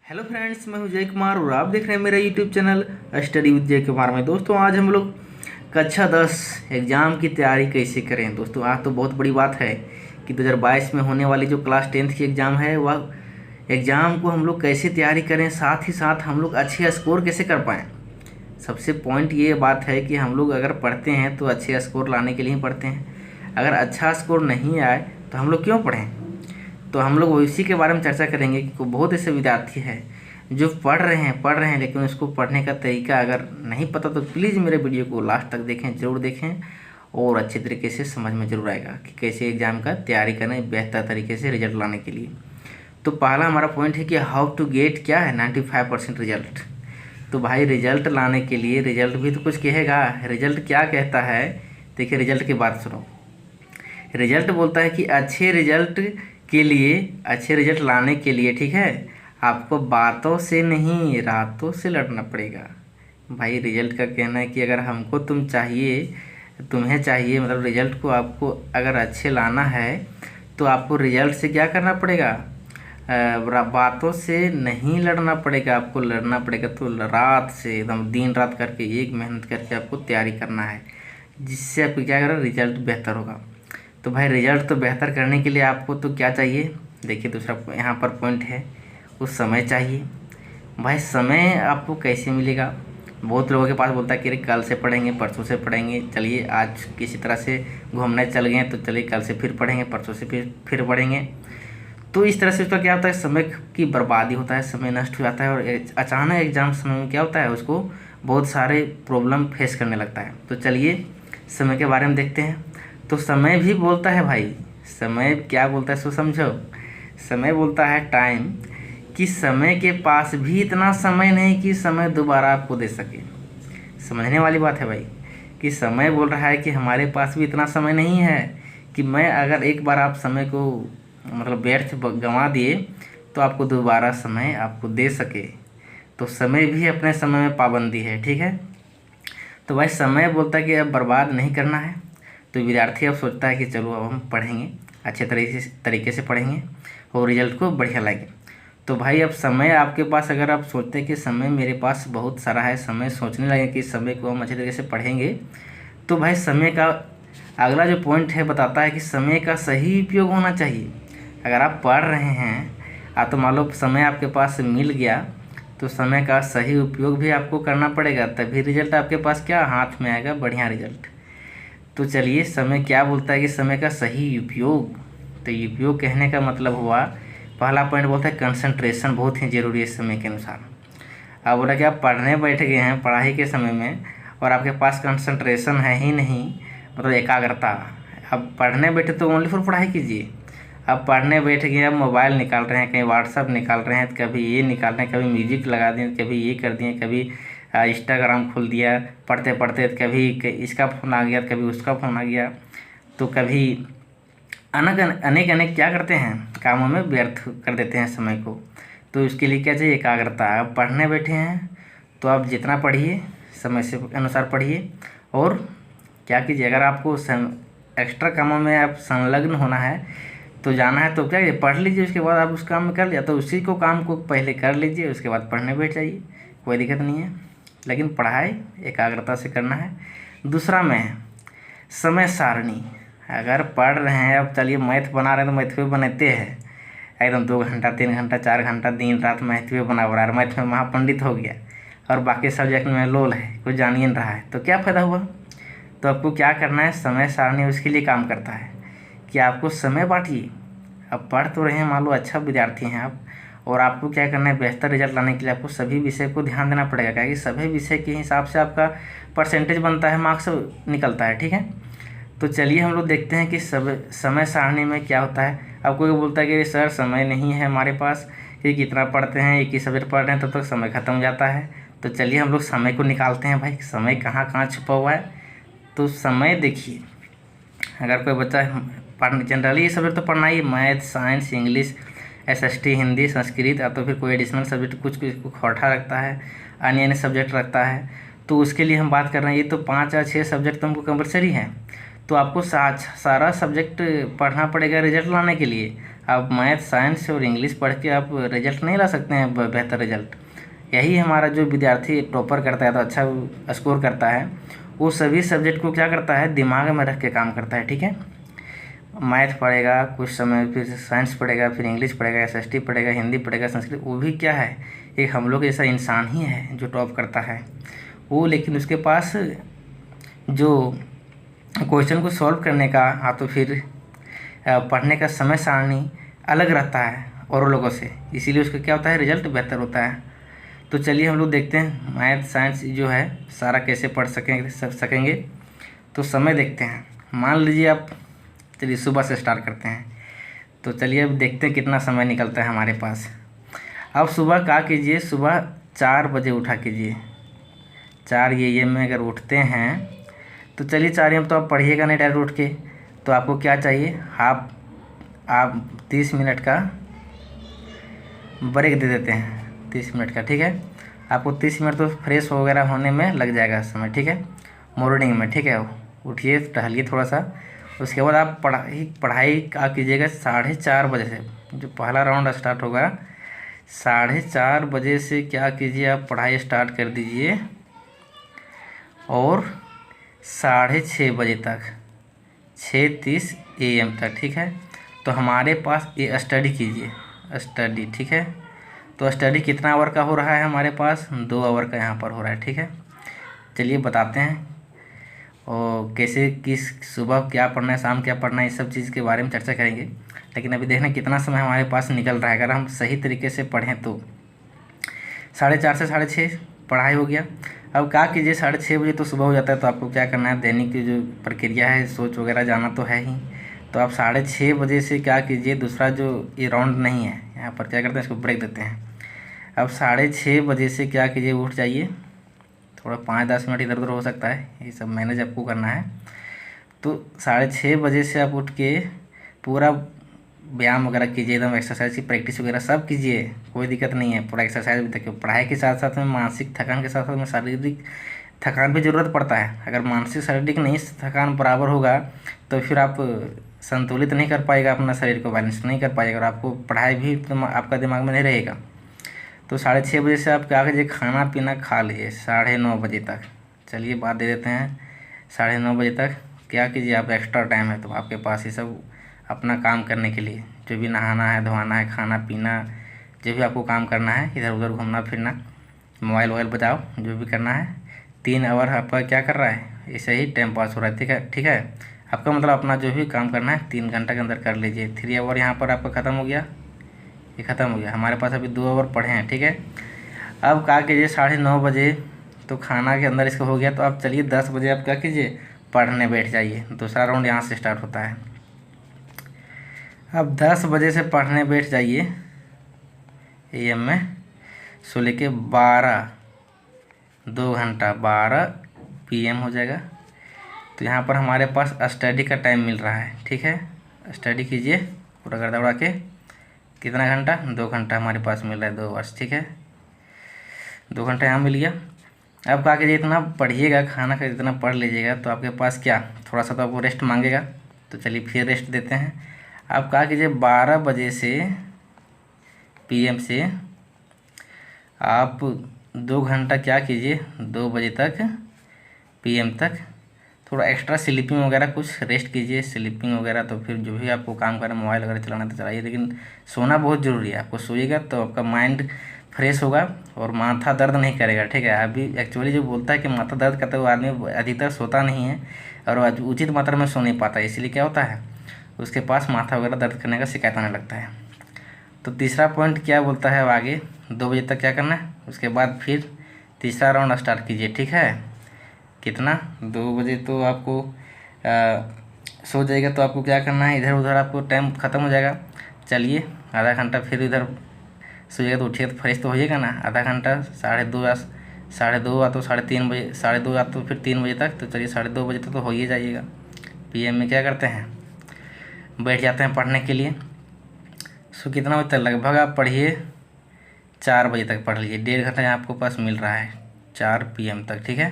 Hello friends, मैं हूं जय कुमार और आप देख रहे हैं मेरा यूट्यूब चैनल स्टडी विद जय कुमार में। दोस्तों आज हम लोग कक्षा 10 एग्ज़ाम की तैयारी कैसे करें। दोस्तों आज तो बहुत बड़ी बात है कि 2022 में होने वाली जो क्लास 10th की एग्ज़ाम है वह एग्ज़ाम को हम लोग कैसे तैयारी करें, साथ ही साथ हम लोग अच्छे स्कोर कैसे कर पाएँ। सबसे पॉइंट ये बात है कि हम लोग अगर पढ़ते हैं तो अच्छे स्कोर लाने के लिए ही पढ़ते हैं। अगर अच्छा स्कोर नहीं आए तो हम लोग क्यों पढ़ें। तो हम लोग इसी के बारे में चर्चा करेंगे कि बहुत ऐसे विद्यार्थी हैं जो पढ़ रहे हैं लेकिन उसको पढ़ने का तरीका अगर नहीं पता तो प्लीज़ मेरे वीडियो को लास्ट तक देखें, ज़रूर देखें और अच्छे तरीके से समझ में ज़रूर आएगा कि कैसे एग्ज़ाम का तैयारी करें बेहतर तरीके से रिजल्ट लाने के लिए। तो पहला हमारा पॉइंट है कि हाउ टू गेट क्या है 95% रिजल्ट। तो भाई रिजल्ट लाने के लिए रिजल्ट भी तो कुछ कहेगा। रिजल्ट क्या कहता है, देखिए रिजल्ट की बात सुनो। रिजल्ट बोलता है कि अच्छे रिजल्ट के लिए, अच्छे रिजल्ट लाने के लिए, ठीक है, आपको बातों से नहीं रातों से लड़ना पड़ेगा। भाई रिजल्ट का कहना है कि अगर हमको तुम्हें चाहिए मतलब रिजल्ट को आपको अगर अच्छे लाना है तो आपको रिजल्ट से क्या करना पड़ेगा, बातों से नहीं लड़ना पड़ेगा, आपको लड़ना पड़ेगा। तो रात से एकदम दिन रात करके एक मेहनत करके आपको तैयारी करना है, जिससे आपको क्या करेगा, रिजल्ट बेहतर होगा। तो भाई रिजल्ट तो बेहतर करने के लिए आपको तो क्या चाहिए, देखिए दूसरा यहाँ पर पॉइंट है, उस समय चाहिए। भाई समय आपको कैसे मिलेगा। बहुत लोगों के पास बोलता है कि अरे कल से पढ़ेंगे, परसों से पढ़ेंगे, चलिए आज किसी तरह से घूमने चल गए तो चलिए कल से फिर पढ़ेंगे, परसों से फिर पढ़ेंगे। तो इस तरह से उसका क्या होता है, समय की बर्बादी होता है, समय नष्ट हो जाता है और अचानक एग्ज़ाम समय में क्या होता है, उसको बहुत सारे प्रॉब्लम फेस करने लगता है। तो चलिए समय के बारे में देखते हैं। तो समय भी बोलता है भाई, समय क्या बोलता है सो समझो। समय बोलता है टाइम, कि समय के पास भी इतना समय नहीं कि समय दोबारा आपको दे सके। समझने वाली बात है भाई, कि समय बोल रहा है कि हमारे पास भी इतना समय नहीं है कि मैं अगर एक बार आप समय को मतलब व्यर्थ गंवा दिए तो आपको दोबारा समय आपको दे सके। तो समय भी अपने समय में पाबंदी है, ठीक है। तो भाई समय बोलता है कि अब बर्बाद नहीं करना है। तो विद्यार्थी अब सोचता है कि चलो अब हम पढ़ेंगे, अच्छे तरीके से पढ़ेंगे और रिजल्ट को बढ़िया लाएंगे। तो भाई अब समय आपके पास, अगर आप सोचते हैं कि समय मेरे पास बहुत सारा है, समय सोचने लगे कि समय को हम अच्छे तरीके से पढ़ेंगे, तो भाई समय का अगला जो पॉइंट है बताता है कि समय का सही उपयोग होना चाहिए। अगर आप पढ़ रहे हैं तो मान लो समय आपके पास मिल गया तो समय का सही उपयोग भी आपको करना पड़ेगा, तभी रिजल्ट आपके पास क्या हाथ में आएगा, बढ़िया रिजल्ट। तो चलिए समय क्या बोलता है कि समय का सही उपयोग। तो उपयोग कहने का मतलब हुआ, पहला पॉइंट बोलता है कंसंट्रेशन बहुत ही ज़रूरी है समय के अनुसार। अब बोला कि आप पढ़ने बैठ गए हैं पढ़ाई के समय में और आपके पास कंसंट्रेशन है ही नहीं, मतलब एकाग्रता। अब पढ़ने बैठे तो ओनली फॉर पढ़ाई कीजिए। अब पढ़ने बैठ गए, अब मोबाइल निकाल रहे हैं, कहीं व्हाट्सअप निकाल रहे हैं, कभी ये निकाल रहे हैं, कभी म्यूजिक लगा दिए, कभी ये कर दिए, कभी इंस्टाग्राम खोल दिया पढ़ते पढ़ते, कभी इसका फ़ोन आ गया, कभी उसका फ़ोन आ गया, तो कभी अनेक अनेक क्या करते हैं, कामों में व्यर्थ कर देते हैं समय को। तो इसके लिए क्या चाहिए, एकाग्रता। आप पढ़ने बैठे हैं तो आप जितना पढ़िए समय से अनुसार पढ़िए और क्या कीजिए, अगर आपको एक्स्ट्रा कामों में आप संलग्न होना है तो जाना है तो क्या कीजिए, पढ़ लीजिए, उसके बाद आप उस काम में कर लिया तो उसी को काम को पहले कर लीजिए, उसके बाद पढ़ने बैठ जाइए, कोई दिक्कत नहीं है। लेकिन पढ़ाई एकाग्रता से करना है। दूसरा में समय सारणी। अगर पढ़ रहे हैं, अब चलिए मैथ बना रहे हैं तो मैथ में बनाते हैं एकदम 2 घंटा 3 घंटा 4 घंटा दिन रात मैथ में बना रहा है, मैथ में महापंडित हो गया और बाकी सब्जेक्ट में लोल है, कुछ जान ही नहीं रहा है, तो क्या फ़ायदा हुआ। तो आपको क्या करना है, समय सारणी उसके लिए काम करता है कि आपको समय बांटिए। अब पढ़ तो रहे हैं, मान लो अच्छा विद्यार्थी हैं आप, और आपको क्या करना है, बेहतर रिजल्ट लाने के लिए आपको सभी विषय को ध्यान देना पड़ेगा, क्योंकि सभी विषय के हिसाब से आपका परसेंटेज बनता है, मार्क्स निकलता है, ठीक है। तो चलिए हम लोग देखते हैं कि समय सारणी में क्या होता है। अब कोई बोलता है कि सर समय नहीं है हमारे पास, कि कितना पढ़ते हैं, एक ही सब्जेक्ट पढ़ रहे हैं, तब तक समय ख़त्म हो जाता है। तो चलिए हम लोग समय को निकालते हैं। भाई समय कहाँ कहाँ छुपा हुआ है। तो समय देखिए, अगर कोई बच्चा जनरली ये सब्जेक्ट तो पढ़ना ही, math, science, English, SST, Hindi, Sanskrit, या तो फिर कोई एडिशनल सब्जेक्ट कुछ खोटा रखता है, अन्य सब्जेक्ट रखता है, तो उसके लिए हम बात कर रहे हैं। ये तो 5 या 6 सब्जेक्ट तो हमको कंपलसरी है, तो आपको सारा सब्जेक्ट पढ़ना पड़ेगा रिजल्ट लाने के लिए। आप मैथ, साइंस और इंग्लिश पढ़ के आप रिजल्ट नहीं ला सकते हैं, बेहतर रिजल्ट। यही हमारा जो विद्यार्थी टॉपर करता है तो अच्छा स्कोर करता है, वो सभी सब्जेक्ट को क्या करता है, दिमाग में रख के काम करता है। ठीक है, मैथ पढ़ेगा कुछ समय, फिर साइंस पढ़ेगा, फिर इंग्लिश पढ़ेगा, एसएसटी पढ़ेगा, हिंदी पढ़ेगा, संस्कृत। वो भी क्या है, एक हम लोग जैसा इंसान ही है जो टॉप करता है वो, लेकिन उसके पास जो क्वेश्चन को सॉल्व करने का तो फिर पढ़ने का समय सारणी अलग रहता है और लोगों से, इसीलिए उसका क्या होता है, रिजल्ट बेहतर होता है। तो चलिए हम लोग देखते हैं मैथ साइंस जो है सारा कैसे पढ़ सकेंगे। तो समय देखते हैं, मान लीजिए आप, चलिए सुबह से स्टार्ट करते हैं। तो चलिए अब देखते हैं कितना समय निकलता है हमारे पास। अब सुबह क्या कीजिए, सुबह 4 बजे उठा कीजिए। 4 AM में अगर उठते हैं तो चलिए 4 AM तो आप पढ़िएगा नहीं डायरेक्ट उठ के, तो आपको क्या चाहिए, आप 30 मिनट का ब्रेक दे देते हैं, 30 मिनट का। ठीक है, आपको 30 मिनट तो फ्रेश वगैरह होने में लग जाएगा समय। ठीक है, मॉर्निंग में। ठीक है, उठिए, टहलिए थोड़ा सा, उसके बाद आप पढ़ाई क्या कीजिएगा 4:30 बजे से। जो पहला राउंड स्टार्ट होगा 4:30 बजे से क्या कीजिए, आप पढ़ाई स्टार्ट कर दीजिए और 6:30 बजे तक, 6:30 AM तक। ठीक है, तो हमारे पास ये स्टडी कीजिए, स्टडी। ठीक है, तो स्टडी कितना आवर का हो रहा है हमारे पास, 2 आवर का यहाँ पर हो रहा है। ठीक है, चलिए बताते हैं और कैसे, किस सुबह क्या पढ़ना है, शाम क्या पढ़ना है, इस सब चीज़ के बारे में चर्चा करेंगे। लेकिन अभी देखना कितना समय हमारे पास निकल रहा है। अगर हम सही तरीके से पढ़ें तो 4:30 से 6:30 पढ़ाई हो गया। अब क्या कीजिए, 6:30 बजे तो सुबह हो जाता है, तो आपको क्या करना है, दैनिक की जो प्रक्रिया है, सोच वगैरह जाना तो है ही। तो आप 6:30 बजे से क्या कीजिए, दूसरा जो ये राउंड नहीं है यहाँ पर क्या करते हैं, इसको ब्रेक देते हैं। अब 6:30 बजे से क्या कीजिए, उठ जाइए, थोड़ा 5-10 मिनट इधर उधर हो सकता है, ये सब मैनेज आपको करना है। तो 6:30 बजे से आप उठ के पूरा व्यायाम वगैरह कीजिए, एकदम एक्सरसाइज की प्रैक्टिस वगैरह सब कीजिए, कोई दिक्कत नहीं है। पूरा एक्सरसाइज भी तक, पढ़ाई के साथ साथ में मानसिक थकान के साथ साथ में शारीरिक थकान भी ज़रूरत पड़ता है। अगर मानसिक शारीरिक नहीं थकान बराबर होगा तो फिर आप संतुलित नहीं कर पाएगा, अपना शरीर को बैलेंस नहीं कर पाएगा और आपको पढ़ाई भी आपका दिमाग में नहीं रहेगा। तो 6:30 बजे से आप क्या कीजिए, खाना पीना खा लीजिए 9:30 बजे तक। चलिए बात दे देते हैं, 9:30 बजे तक क्या कीजिए, आप एक्स्ट्रा टाइम है तो आपके पास ये सब अपना काम करने के लिए, जो भी नहाना है, धोना है, खाना पीना, जो भी आपको काम करना है, इधर उधर घूमना फिरना, मोबाइल वोबाइल बजाओ, जो भी करना है। 3 आवर आपका क्या कर रहा है, ऐसे ही टाइम पास हो रहा है। ठीक है, ठीक है, आपका मतलब अपना जो भी काम करना है 3 घंटा के अंदर कर लीजिए। 3 आवर यहाँ पर आपका ख़त्म हो गया, ये ख़त्म हो गया। हमारे पास अभी 2 आवर पढ़े हैं। ठीक है, अब क्या कीजिए, 9:30 बजे तो खाना के अंदर इसका हो गया, तो आप चलिए 10 बजे आप क्या कीजिए, पढ़ने बैठ जाइए। दूसरा राउंड यहाँ से स्टार्ट होता है। अब 10 बजे से पढ़ने बैठ जाइए AM में, सो लेके 2 घंटा 12 PM हो जाएगा। तो यहाँ पर हमारे पास स्टडी का टाइम मिल रहा है। ठीक है, स्टडी कीजिए पूरा गर्दा उड़ा के, कितना घंटा, 2 घंटा हमारे पास मिल रहा है, 2 वर्ष। ठीक है, 2 घंटा यहाँ मिल गया। अब क्या कीजिए, इतना पढ़िएगा, खाना का इतना पढ़ लीजिएगा तो आपके पास क्या, थोड़ा सा तो आपको रेस्ट मांगेगा, तो चलिए फिर रेस्ट देते हैं। अब क्या कीजिए, 12 बजे से PM से आप 2 घंटा क्या कीजिए, 2 बजे तक PM तक थोड़ा एक्स्ट्रा स्लीपिंग वगैरह कुछ रेस्ट कीजिए, स्लीपिंग वगैरह। तो फिर जो भी आपको काम करना, मोबाइल वगैरह चलाना तो चलाइए, लेकिन सोना बहुत ज़रूरी है। आपको सोइएगा तो आपका माइंड फ्रेश होगा और माथा दर्द नहीं करेगा। ठीक है, अभी एक्चुअली जो बोलता है कि माथा दर्द करता है वो आदमी अधिकतर सोता नहीं है और उचित मात्रा में सो नहीं पाता है, इसलिए क्या होता है, उसके पास माथा वगैरह दर्द करने का शिकायत आने लगता है। तो तीसरा पॉइंट क्या बोलता है, अब आगे 2 बजे तक क्या करना है, उसके बाद फिर तीसरा राउंड स्टार्ट कीजिए। ठीक है, कितना, 2 बजे तो आपको सो जाएगा, तो आपको क्या करना है, इधर उधर आपको टाइम ख़त्म हो जाएगा। चलिए आधा घंटा फिर इधर सोइएगा तो उठिएगा तो फ्रेश तो होइएगा ना। आधा घंटा 2:30 या 2:30 या तो 3:30 बजे, 2:30 या तो फिर 3 बजे तक। तो चलिए 2:30 बजे तक तो हो ही जाइएगा। PM में क्या करते हैं, बैठ जाते हैं पढ़ने के लिए। सो कितना बजे तक, लगभग आप पढ़िए 4 बजे तक पढ़ लीजिए, 1.5 घंटा यहाँ आपको पास मिल रहा है, 4 PM तक। ठीक है,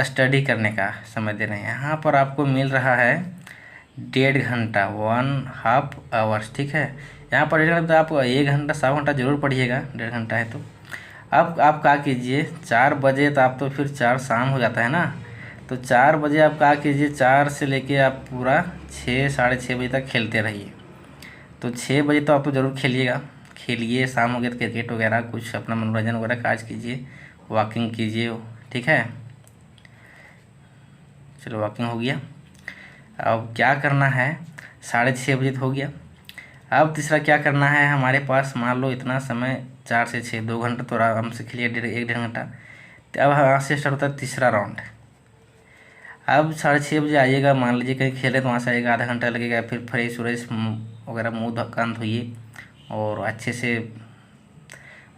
स्टडी करने का समय दे रहे हैं। यहाँ पर आपको मिल रहा है 1.5 घंटा, 1/2 आवर्स, ठीक है। यहाँ पर 1.5 घंटा तो आप 1 घंटा 7 घंटा जरूर पढ़िएगा, 1.5 घंटा है तो। अब आप क्या कीजिए, 4 बजे तो आप तो फिर 4 शाम हो जाता है ना, तो 4 बजे आप क्या कीजिए, 4 से लेके आप पूरा 6 साढ़े 6 बजे तक खेलते रहिए। तो 6 बजे तो आप तो ज़रूर खेलिएगा, खेलिए। शाम हो गया तो क्रिकेट वगैरह कुछ अपना मनोरंजन वगैरह काज कीजिए, वॉकिंग कीजिए, ठीक है। चलो वॉकिंग हो गया। अब क्या करना है, 6:30 बजे तो हो गया। अब तीसरा क्या करना है, हमारे पास मान लो इतना समय 4 से 6 2 घंटा तो आराम से खेलिए, 1-1.5 घंटा। तो अब यहाँ से स्टार्ट होता है तीसरा राउंड। अब 6:30 बजे आइएगा, मान लीजिए कहीं खेले तो वहाँ से आएगा, आधा घंटा लगेगा। फिर फ्रेश व्रेश वगैरह मुँह कान धोइए और अच्छे से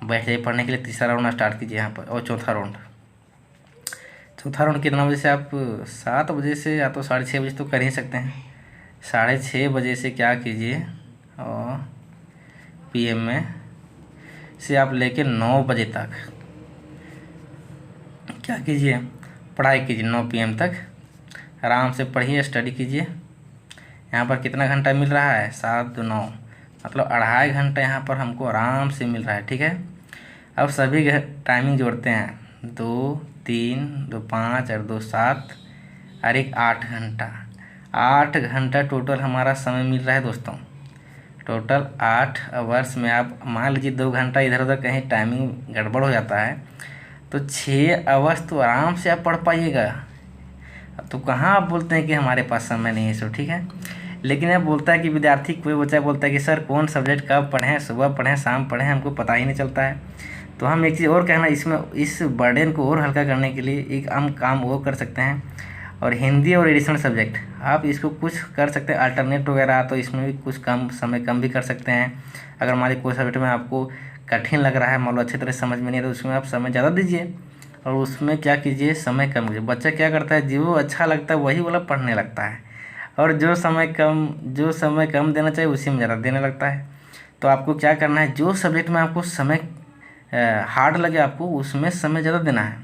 बैठ जाइए पढ़ने के लिए। तीसरा राउंड स्टार्ट कीजिए यहाँ पर। और चौथा राउंड कितना बजे से, आप 7 बजे से या तो 6:30 बजे तो कर ही सकते हैं। 6:30 बजे से क्या कीजिए, और PM में से आप लेके 9 बजे तक क्या कीजिए, पढ़ाई कीजिए। 9 PM तक आराम से पढ़िए, स्टडी कीजिए। यहाँ पर कितना घंटा मिल रहा है, 7 2 9, मतलब 2.5 घंटा यहाँ पर हमको आराम से मिल रहा है, ठीक है। अब सभी टाइमिंग जोड़ते हैं, 2 3 2 5 और 2 7 और 1 8 घंटा। 8 घंटा टोटल हमारा समय मिल रहा है दोस्तों। टोटल 8 आवर्स में आप मान लीजिए 2 घंटा इधर उधर कहीं टाइमिंग गड़बड़ हो जाता है तो 6 आवर्स तो आराम से आप पढ़ पाइएगा। तो कहाँ आप बोलते हैं कि हमारे पास समय नहीं है, सो ठीक है। लेकिन अब बोलता है कि विद्यार्थी, कोई बच्चा बोलता है कि सर कौन सब्जेक्ट कब पढ़ें, सुबह पढ़ें शाम पढ़ें, हमको पता ही नहीं चलता है। तो हम एक चीज़ और कहना, इसमें इस बर्डन को और हल्का करने के लिए एक हम काम वो कर सकते हैं, और हिंदी और एडिशनल सब्जेक्ट आप इसको कुछ कर सकते हैं, अल्टरनेट वगैरह, तो इसमें भी कुछ कम समय कम भी कर सकते हैं। अगर मान लीजिए कोई सब्जेक्ट में आपको कठिन लग रहा है, मान लो अच्छी तरह समझ में नहीं है, तो उसमें आप समय ज़्यादा दीजिए और उसमें क्या कीजिए, समय कम कीजिए। बच्चा क्या करता है, जो अच्छा लगता है वही वाला पढ़ने लगता है, और जो समय कम देना चाहिए उसी में ज़्यादा देने लगता है। तो आपको क्या करना है, जो सब्जेक्ट में आपको समय हार्ड लगे आपको उसमें समय ज़्यादा देना है।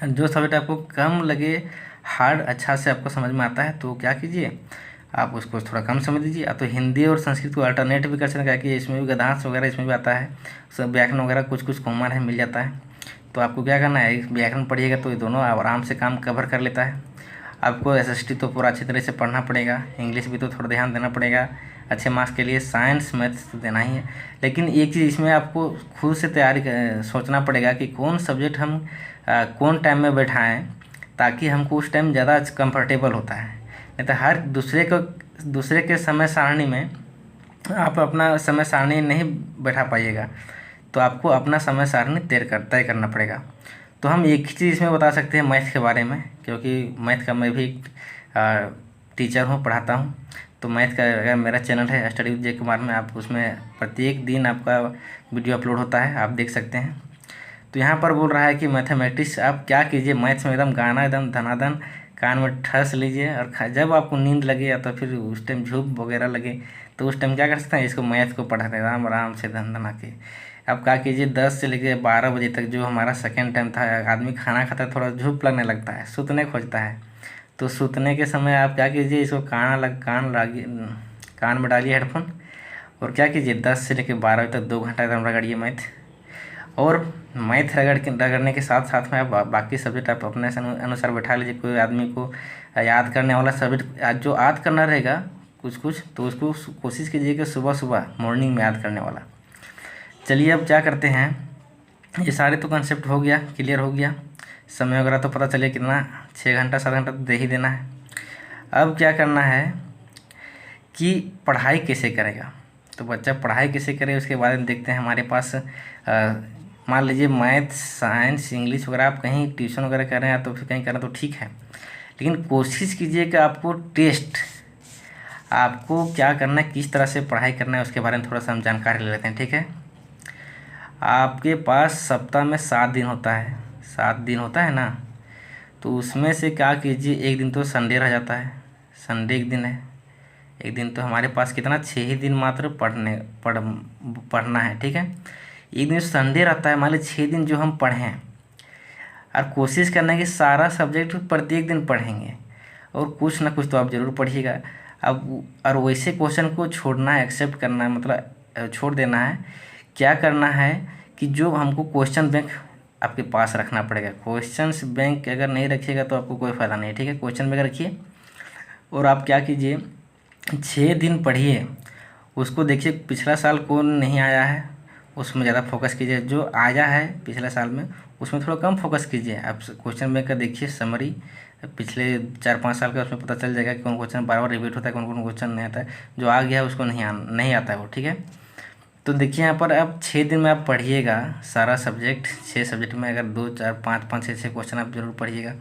जो सब्जेक्ट आपको कम लगे, हार्ड अच्छा से आपको समझ में आता है, तो क्या कीजिए, आप उसको थोड़ा कम समय दीजिए। तो हिंदी और संस्कृत को अल्टरनेट भी कर सकते हैं, क्या इसमें भी गद्यांश वगैरह इसमें भी आता है, सब व्याकरण वगैरह कुछ कॉमन है, मिल जाता है। तो आपको क्या करना है, व्याकरण पढ़िएगा तो ये दोनों आराम से काम कवर कर लेता है। आपको SST तो पूरा अच्छी तरह से पढ़ना पड़ेगा, इंग्लिश भी तो थोड़ा ध्यान देना पड़ेगा अच्छे मार्क्स के लिए, साइंस मैथ्स तो देना ही है। लेकिन एक चीज़ इसमें आपको खुद से तैयारी सोचना पड़ेगा कि कौन सब्जेक्ट हम कौन टाइम में बैठाएं, ताकि हमको उस टाइम ज़्यादा कंफर्टेबल होता है। नहीं तो हर दूसरे के समय सारणी में आप अपना समय सारणी नहीं बैठा पाइएगा, तो आपको अपना समय सारणी तय करना पड़ेगा। तो हम एक ही चीज़ इसमें बता सकते हैं मैथ के बारे में, क्योंकि मैथ का मैं भी टीचर हूँ, पढ़ाता हूँ। तो मैथ का अगर मेरा चैनल है स्टडी विद JK कुमार में, आप उसमें प्रत्येक दिन आपका वीडियो अपलोड होता है, आप देख सकते हैं। तो यहाँ पर बोल रहा है कि मैथमेटिक्स आप क्या कीजिए, मैथ्स में एकदम गाना एकदम धनाधन कान में ठस लीजिए, और जब आपको नींद लगे या तो फिर उस टाइम झूप वगैरह लगे, तो उस टाइम क्या कर सकते हैं, इसको मैथ को पढ़ाते हैं आराम से धना के। अब क्या कीजिए, 10 से लेकर 12 बजे तक जो हमारा सेकेंड टाइम था, आदमी खाना खाता है थोड़ा झूप लगने लगता है, सुतने खोजता है। तो सुतने के समय आप क्या कीजिए, इसको कान में डालिए हेडफोन, और क्या कीजिए 10 से लेकर 12 बजे तक 2 घंटा एकदम रगड़िए मैथ। और मैथ रगड़ने के साथ साथ में आप बाकी सब्जेक्ट आप अपने अनुसार बैठा लीजिए। कोई आदमी को याद करने वाला सब्जेक्ट जो याद करना रहेगा कुछ तो उसको कोशिश कीजिए कि सुबह सुबह मॉर्निंग में याद करने वाला। चलिए अब क्या करते हैं, ये सारे तो कंसेप्ट हो गया, क्लियर हो गया, समय वगैरह तो पता चलिए कितना 6 घंटा 7 घंटा तो दे ही देना है। अब क्या करना है कि पढ़ाई कैसे करेगा, तो बच्चा पढ़ाई कैसे करे उसके बारे में देखते हैं। हमारे पास मान लीजिए मैथ साइंस इंग्लिश वगैरह आप कहीं ट्यूशन वगैरह कर रहे हैं, तो फिर कहीं कर रहे हैं तो ठीक है, लेकिन कोशिश कीजिए कि आपको क्या करना है, किस तरह से पढ़ाई करना है, उसके बारे में थोड़ा सा हम जानकारी ले लेते हैं, ठीक है। आपके पास सप्ताह में 7 दिन होता है, 7 दिन होता है ना, तो उसमें से क्या कीजिए, एक दिन तो संडे रह जाता है, संडे एक दिन है, एक दिन तो हमारे पास कितना 6 ही दिन मात्र पढ़ना है, ठीक है। एक दिन संडे रहता है, मान लीजिए 6 दिन जो हम पढ़ें, और कोशिश करना है कि सारा सब्जेक्ट प्रत्येक दिन पढ़ेंगे, और कुछ ना कुछ तो आप ज़रूर पढ़िएगा। अब और वैसे क्वेश्चन को छोड़ना है, एक्सेप्ट करना है, मतलब छोड़ देना है। क्या करना है कि जो हमको क्वेश्चन बैंक आपके पास रखना पड़ेगा। क्वेश्चंस बैंक अगर नहीं रखिएगा तो आपको कोई फ़ायदा नहीं है, ठीक है। क्वेश्चन बैंक रखिए और आप क्या कीजिए, 6 दिन पढ़िए, उसको देखिए पिछला साल कौन नहीं आया है उसमें ज़्यादा फोकस कीजिए, जो आया है पिछले साल में उसमें थोड़ा कम फोकस कीजिए। आप क्वेश्चन बैंक का देखिए समरी पिछले 4-5 साल का, उसमें पता चल जाएगा कि कौन क्वेश्चन बार बार रिपीट होता है, कौन कौन क्वेश्चन नहीं आता है, जो आ गया है उसको नहीं आता है वो, ठीक है। तो देखिए यहाँ पर आप 6 दिन में आप पढ़िएगा सारा सब्जेक्ट। 6 सब्जेक्ट में अगर 2 4 5 5 6 क्वेश्चन आप जरूर पढ़िएगा,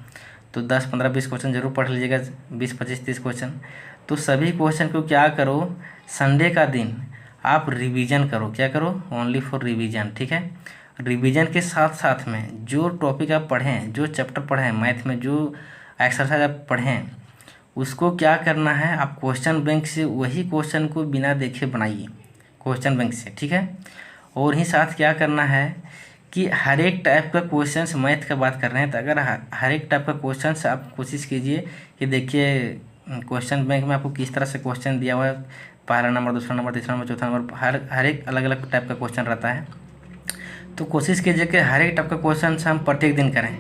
तो 10 15 20 क्वेश्चन जरूर पढ़ लीजिएगा, 20 25 30 क्वेश्चन। तो सभी क्वेश्चन को क्या करो, संडे का दिन आप रिवीजन करो। क्या करो, ओनली फॉर रिवीजन, ठीक है। रिवीजन के साथ साथ में जो टॉपिक आप पढ़ें, जो चैप्टर पढ़ें मैथ में, जो एक्सरसाइज आप पढ़ें, उसको क्या करना है, आप क्वेश्चन बैंक से वही क्वेश्चन को बिना देखे बनाइए, क्वेश्चन बैंक से, ठीक है। और ही साथ क्या करना है कि हर एक टाइप का क्वेश्चंस, मैथ का बात कर रहे हैं तो अगर हर एक टाइप का क्वेश्चंस आप कोशिश कीजिए कि देखिए क्वेश्चन बैंक में आपको किस तरह से क्वेश्चन दिया हुआ है, पहला नंबर, दूसरा नंबर, तीसरा नंबर, चौथा नंबर, हर एक अलग अलग टाइप का क्वेश्चन रहता है। तो कोशिश कीजिए कि हर एक टाइप का क्वेश्चन हम प्रत्येक दिन करें,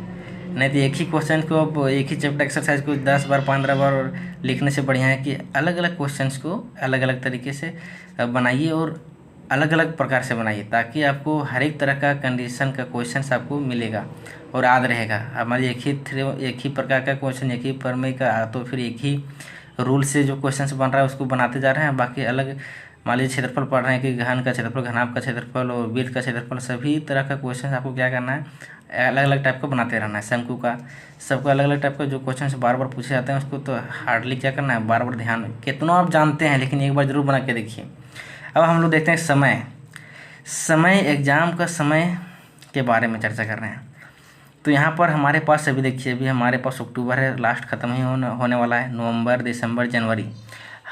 नहीं तो एक ही क्वेश्चन को अब एक ही चैप्टर एक्सरसाइज को 10 बार 15 बार लिखने से बढ़िया है कि अलग अलग क्वेश्चंस को अलग अलग तरीके से बनाइए और अलग अलग प्रकार से बनाइए, ताकि आपको हर एक तरह का कंडीशन का क्वेश्चंस आपको मिलेगा और याद रहेगा। हमारे एक ही प्रकार का क्वेश्चन, एक ही प्रमेय का, तो फिर एक ही रूल से जो क्वेश्चंस बन रहा है उसको बनाते जा रहे हैं। बाकी अलग मान लीजिए क्षेत्रफल पढ़ रहे हैं कि घन का क्षेत्रफल, घनाभ का क्षेत्रफल और वृत्त का क्षेत्रफल, सभी तरह का क्वेश्चन आपको क्या करना है, अलग अलग टाइप का बनाते रहना है। शंकु का, सबको अलग अलग टाइप का जो क्वेश्चन बार बार पूछे जाते हैं उसको तो हार्डली क्या करना है, बार बार ध्यान, कितना आप जानते हैं लेकिन एक बार जरूर बना के देखिए। अब हम लोग देखते हैं समय एग्जाम का समय के बारे में चर्चा कर रहे हैं। तो यहाँ पर हमारे पास अभी देखिए, अभी हमारे पास अक्टूबर है, लास्ट ख़त्म ही होने वाला है, नवंबर, दिसंबर, जनवरी।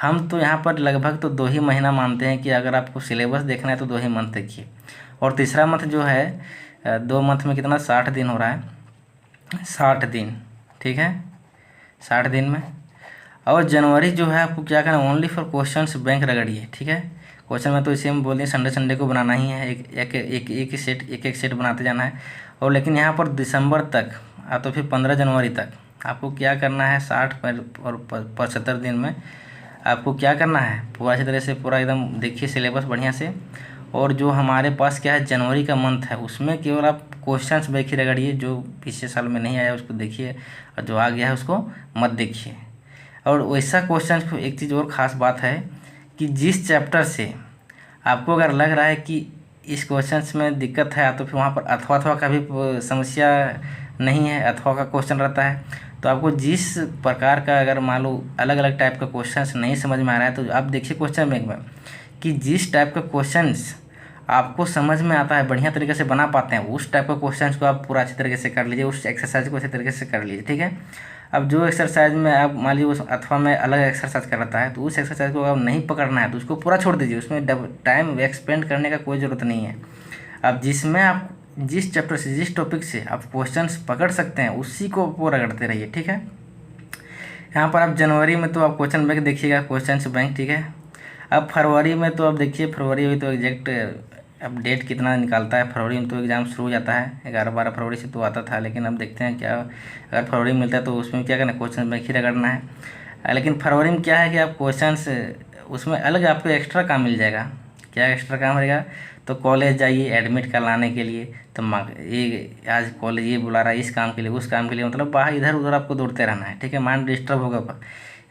हम तो यहाँ पर लगभग तो 2 ही महीना मानते हैं कि अगर आपको सिलेबस देखना है तो 2 ही मंथ देखिए। और तीसरा मंथ जो है 2 मंथ में कितना, 60 दिन हो रहा है, 60 दिन, ठीक है, 60 दिन में। और जनवरी जो है आपको क्या करना, ओनली फॉर क्वेश्चंस बैंक रगड़िए, ठीक है। क्वेश्चन में तो इसे हम बोलते हैं संडे को बनाना ही है, एक सेट बनाते जाना है। और लेकिन यहाँ पर दिसंबर तक तो फिर 15 जनवरी तक आपको क्या करना है, 60 और 75 दिन में आपको क्या करना है, पूरा अच्छी तरह से पूरा एकदम देखिए सिलेबस बढ़िया से। और जो हमारे पास क्या है, जनवरी का मंथ है, उसमें केवल आप क्वेश्चंस बैंक ही रगड़िए, जो पिछले साल में नहीं आया उसको देखिए और जो आ गया है उसको मत देखिए। और वैसा क्वेश्चन को एक चीज़ और ख़ास बात है कि जिस चैप्टर से आपको अगर लग रहा है कि इस क्वेश्चंस में दिक्कत है, तो फिर वहाँ पर अथवा का भी समस्या नहीं है, अथवा का क्वेश्चन रहता है। तो आपको जिस प्रकार का अगर मान लो अलग अलग टाइप का क्वेश्चंस नहीं समझ में आ रहा है, तो आप देखिए क्वेश्चन बैंक में कि जिस टाइप का क्वेश्चंस आपको समझ में आता है, बढ़िया तरीके से बना पाते हैं, उस टाइप का क्वेश्चंस को आप पूरा अच्छी तरीके से कर लीजिए, उस एक्सरसाइज को अच्छी तरीके से कर लीजिए, ठीक है। अब जो एक्सरसाइज में आप मान लीजिए उस अथवा में अलग एक्सरसाइज कर रहा है, तो उस एक्सरसाइज को अगर नहीं पकड़ना है तो उसको पूरा छोड़ दीजिए, उसमें टाइम एक्सपेंड करने का कोई ज़रूरत नहीं है। अब जिसमें आप जिस चैप्टर से, जिस टॉपिक से आप क्वेश्चंस पकड़ सकते हैं, उसी को पूरा रगड़ते रहिए, ठीक है। यहाँ पर आप जनवरी में तो आप क्वेश्चन बैंक देखिएगा, क्वेश्चंस बैंक, ठीक है। अब फरवरी में तो आप देखिए, फरवरी में तो एग्जैक्ट अब डेट कितना निकालता है, फरवरी में तो एग्ज़ाम शुरू हो जाता है, 11-12 फरवरी से तो आता था, लेकिन अब देखते हैं क्या, अगर फरवरी में मिलता है तो उसमें क्या करना है, क्वेश्चन बैंक ही रगड़ना है। लेकिन फरवरी में क्या है कि आप क्वेश्चंस उसमें अलग आपको एक्स्ट्रा काम मिल जाएगा। क्या एक्स्ट्रा काम रहेगा, तो कॉलेज जाइए एडमिट करवाने के लिए, तो ये आज कॉलेज ये बुला रहा है इस काम के लिए, उस काम के लिए, मतलब बाहर इधर उधर आपको दौड़ते रहना है, ठीक है। माइंड डिस्टर्ब होगा।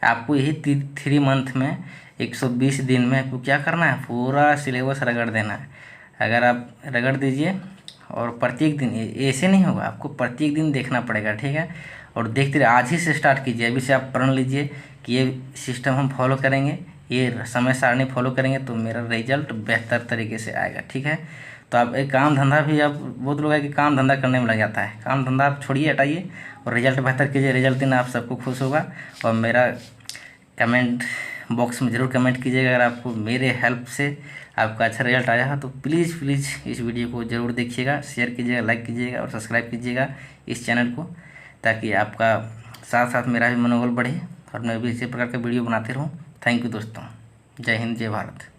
आपको यही 3 मंथ में 120 दिन में आपको क्या करना है, पूरा सिलेबस रगड़ देना है। अगर आप रगड़ दीजिए और प्रत्येक दिन, ऐसे नहीं होगा, आपको प्रत्येक दिन देखना पड़ेगा, ठीक है। और देखते रहिए, आज ही से स्टार्ट कीजिए, अभी से आप प्रण लीजिए कि ये सिस्टम हम फॉलो करेंगे, ये समय सारणी फॉलो करेंगे तो मेरा रिजल्ट बेहतर तरीके से आएगा, ठीक है। तो आप एक काम धंधा भी, आप बहुत लोग है कि काम धंधा करने में लग जाता है, काम धंधा आप छोड़िए, हटाइए और रिजल्ट बेहतर कीजिए। रिजल्ट दिन आप सबको खुश होगा। और मेरा कमेंट बॉक्स में ज़रूर कमेंट कीजिएगा, अगर आपको मेरे हेल्प से आपका अच्छा रिजल्ट आया है तो प्लीज़ इस वीडियो को ज़रूर देखिएगा, शेयर कीजिएगा, लाइक कीजिएगा और सब्सक्राइब कीजिएगा इस चैनल को, ताकि आपका साथ साथ मेरा भी मनोबल बढ़े और मैं भी इसी प्रकार का वीडियो बनाते रहूँ। थैंक यू दोस्तों। जय हिंद, जय भारत।